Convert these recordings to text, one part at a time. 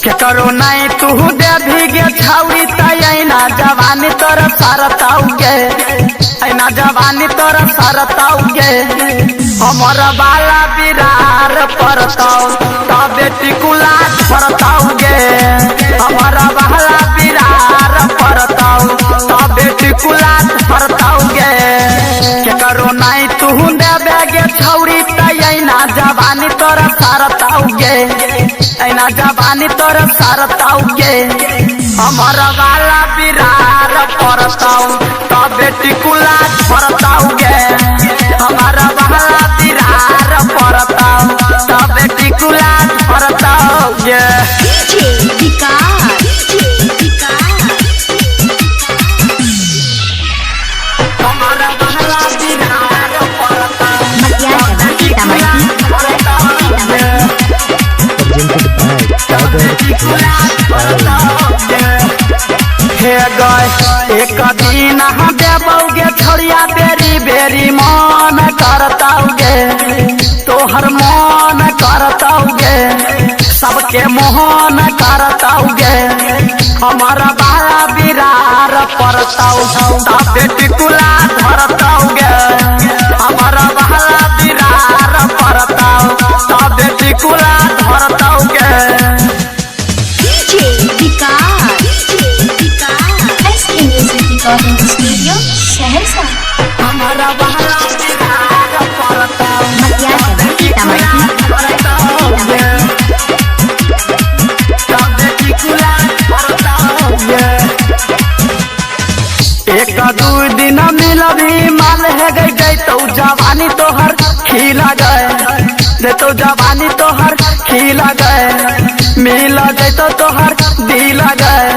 के करो नहीं तू दे भीगे छाउरी तैना जवानी तोर सरताउगे ऐना जवानी तोर सरताउगे हमर बाला बिरार परताउ तबे टिकुला परताउगे हमर बाला बिरार परताउ तबे टिकुला परताउगे के करो नहीं तू दे बेगे छाउरी तैना जवानी तोर सरताउगे ऐना जवानी तोर सरताउगे हमर वाला बिरार परताउ तबे टिकुला परताउगे हमर वाला बिरार परताउ तबे टिकुला परताउगे हमर वाला बिरार एक दिन देबौगे छोड़िया बेरी बेरी मन करताउगे तोहर मन करताउगे सबके मोहन करताउगे हमारा बाला बिरार परताउ तबे टिकुला धरताउगे हमारा बाला बिरार परताउ तबे टिकुला धरताउगे स्टूडियो सहरसा हमारा बाला बिरार परताउ एक दू दिन मिलबी माल है गई तो जवानी तोहर खिला गए तो जवानी तोहर खिला गए मिल गई तो तोहर दिल गए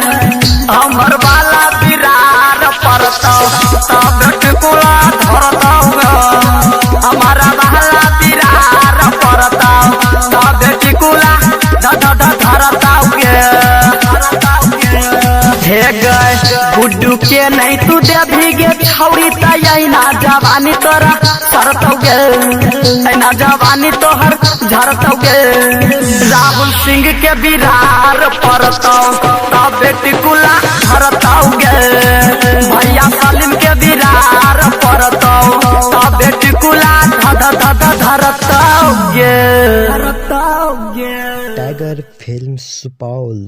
हमर बाला बिरार परताउ तब टिकुला धरताउ हमारा बाला बिरार परताउ तब टिकुला धरताउ हे गए गुड्डू के नहीं तू दे भीगे छौरी तैना जवानी तोरा सरतौगे ऐना जवानी तोहर झरतौगे राहुल सिंह के बिरार परताउ तबे टिकुला धरतौगे भैया सलीम के बिरार परताउ तबे टिकुला धरतौगे टाइगर फिल्म सुपौल।